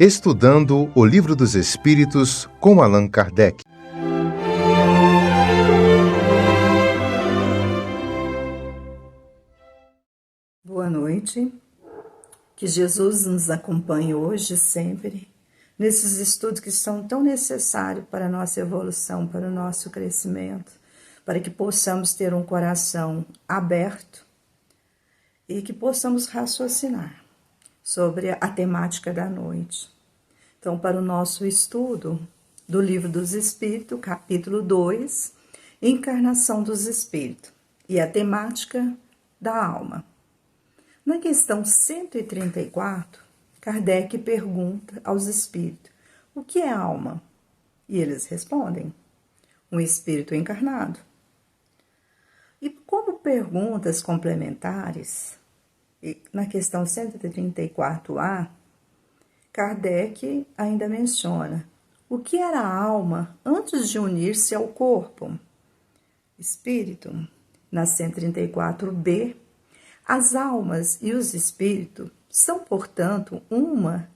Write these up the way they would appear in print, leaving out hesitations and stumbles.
Estudando o Livro dos Espíritos com Allan Kardec. Boa noite, que Jesus nos acompanhe hoje e sempre, nesses estudos que são tão necessários para a nossa evolução, para o nosso crescimento, para que possamos ter um coração aberto e que possamos raciocinar sobre a temática da noite. Então, para o nosso estudo do Livro dos Espíritos, capítulo 2, Encarnação dos Espíritos, e a temática da alma. Na questão 134, Kardec pergunta aos espíritos: o que é alma? E eles respondem: um espírito encarnado. E como perguntas complementares, na questão 134A, Kardec ainda menciona o que era a alma antes de unir-se ao corpo. Espírito, na 134B, as almas e os espíritos são, portanto, uma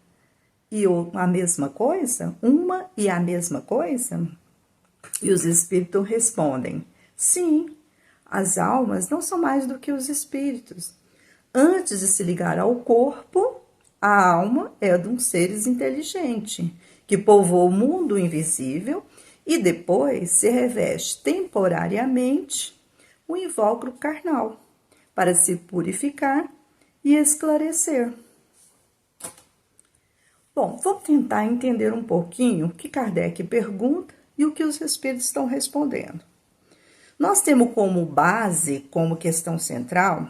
e a mesma coisa? Uma e a mesma coisa? E os espíritos respondem: sim, as almas não são mais do que os espíritos. Antes de se ligar ao corpo, a alma é de um ser inteligente, que povoa o mundo invisível e depois se reveste temporariamente o invólucro carnal, para se purificar e esclarecer. Bom, vamos tentar entender um pouquinho o que Kardec pergunta e o que os espíritos estão respondendo. Nós temos como base, como questão central,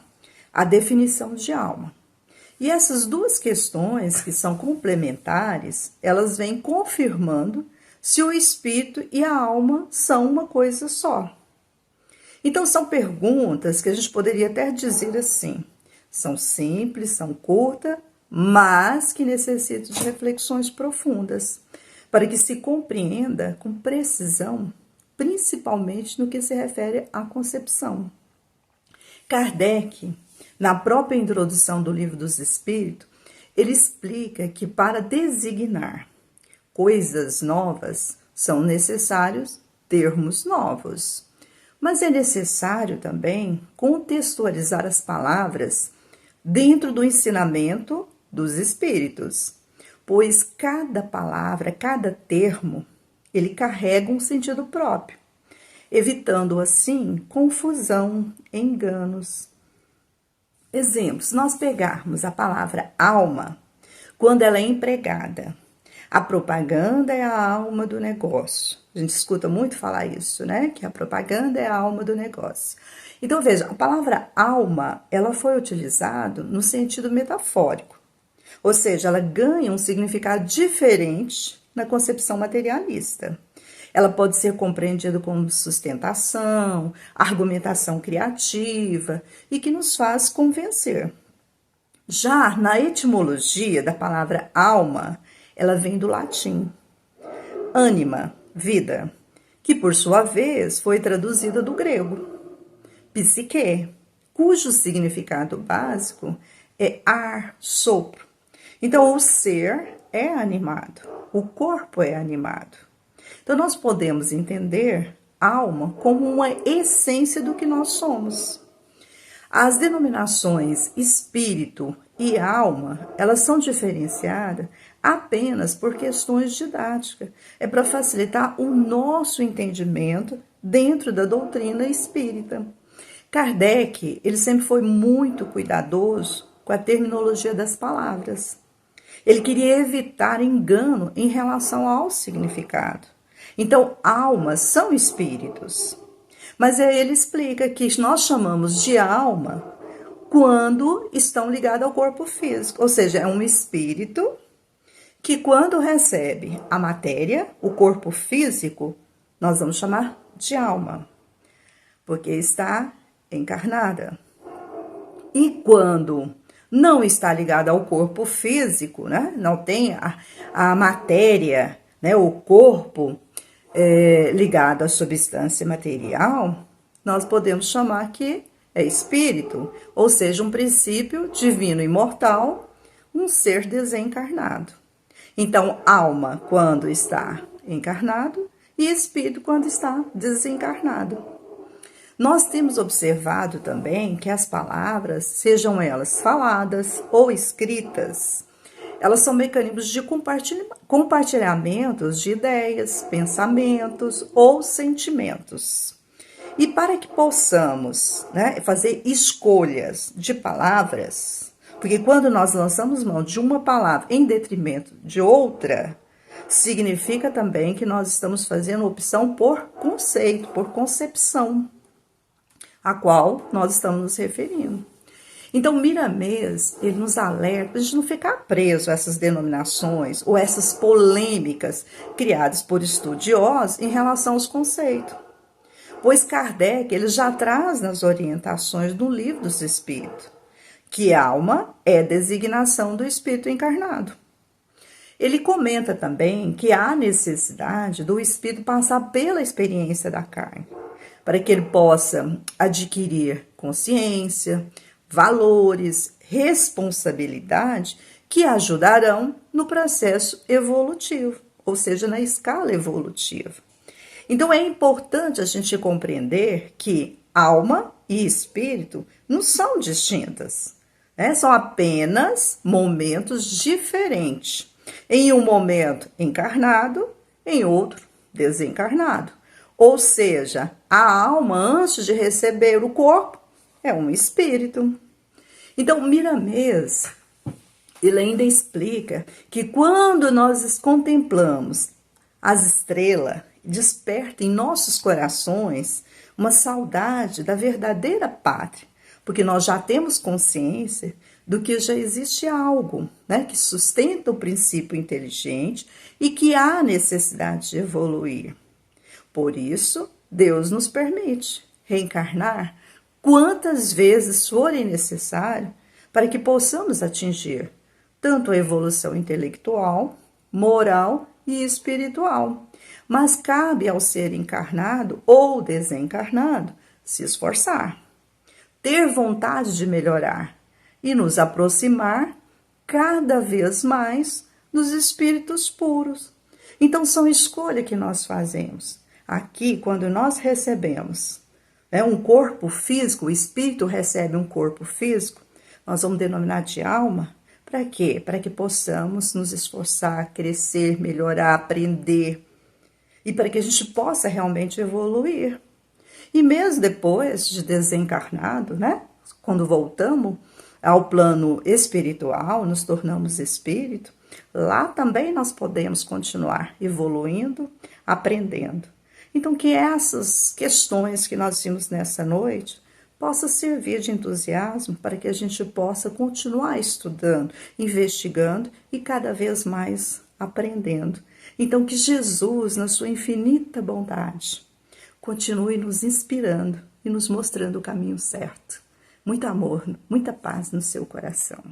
a definição de alma. E essas duas questões, que são complementares, elas vêm confirmando se o espírito e a alma são uma coisa só. Então, são perguntas que a gente poderia até dizer assim, são simples, são curtas, mas que necessitam de reflexões profundas, para que se compreenda com precisão, principalmente no que se refere à concepção. Kardec, na própria introdução do Livro dos Espíritos, ele explica que para designar coisas novas são necessários termos novos. Mas é necessário também contextualizar as palavras dentro do ensinamento dos espíritos, pois cada palavra, cada termo, ele carrega um sentido próprio, evitando assim confusão, enganos. Exemplo, se nós pegarmos a palavra alma, quando ela é empregada, a propaganda é a alma do negócio. A gente escuta muito falar isso, né? Que a propaganda é a alma do negócio. Então, veja, a palavra alma, ela foi utilizada no sentido metafórico. Ou seja, ela ganha um significado diferente na concepção materialista. Ela pode ser compreendida como sustentação, argumentação criativa e que nos faz convencer. Já na etimologia da palavra alma, ela vem do latim, anima, vida, que por sua vez foi traduzida do grego, psique, cujo significado básico é ar, sopro. Então, o ser é animado, o corpo é animado. Então, nós podemos entender alma como uma essência do que nós somos. As denominações espírito e alma, elas são diferenciadas apenas por questões didáticas. É para facilitar o nosso entendimento dentro da doutrina espírita. Kardec, ele sempre foi muito cuidadoso com a terminologia das palavras. Ele queria evitar engano em relação ao significado. Então, almas são espíritos. Mas aí ele explica que nós chamamos de alma quando estão ligados ao corpo físico. Ou seja, é um espírito que quando recebe a matéria, o corpo físico, nós vamos chamar de alma, porque está encarnada. E quando não está ligado ao corpo físico, né? Não tem a matéria, né? O corpo ligado à substância material, nós podemos chamar que é espírito, ou seja, um princípio divino imortal, um ser desencarnado. Então, alma quando está encarnado e espírito quando está desencarnado. Nós temos observado também que as palavras, sejam elas faladas ou escritas, elas são mecanismos de compartilhamentos de ideias, pensamentos ou sentimentos. E para que possamos, fazer escolhas de palavras, porque quando nós lançamos mão de uma palavra em detrimento de outra, significa também que nós estamos fazendo opção por conceito, por concepção, a qual nós estamos nos referindo. Então, Miramês, ele nos alerta para a gente não ficar preso a essas denominações ou essas polêmicas criadas por estudiosos em relação aos conceitos. Pois Kardec ele já traz nas orientações do Livro dos Espíritos que alma é designação do espírito encarnado. Ele comenta também que há necessidade do espírito passar pela experiência da carne, para que ele possa adquirir consciência, valores, responsabilidade que ajudarão no processo evolutivo, ou seja, na escala evolutiva. Então é importante a gente compreender que alma e espírito não são distintas, são apenas momentos diferentes. Em um momento encarnado, em outro desencarnado. Ou seja, a alma, antes de receber o corpo, é um espírito. Então, Miramês, ele ainda explica que quando nós contemplamos as estrelas, desperta em nossos corações uma saudade da verdadeira pátria, porque nós já temos consciência do que já existe algo, que sustenta o princípio inteligente e que há necessidade de evoluir. Por isso, Deus nos permite reencarnar quantas vezes forem necessário para que possamos atingir tanto a evolução intelectual, moral e espiritual. Mas cabe ao ser encarnado ou desencarnado se esforçar, ter vontade de melhorar e nos aproximar cada vez mais dos espíritos puros. Então, são escolhas que nós fazemos. Aqui, quando nós recebemos um corpo físico, o espírito recebe um corpo físico, nós vamos denominar de alma. Para quê? Para que possamos nos esforçar, crescer, melhorar, aprender e para que a gente possa realmente evoluir. E mesmo depois de desencarnado, quando voltamos ao plano espiritual, nos tornamos espírito, lá também nós podemos continuar evoluindo, aprendendo. Então, que essas questões que nós vimos nessa noite possa servir de entusiasmo para que a gente possa continuar estudando, investigando e cada vez mais aprendendo. Então, que Jesus, na sua infinita bondade, continue nos inspirando e nos mostrando o caminho certo. Muito amor, muita paz no seu coração.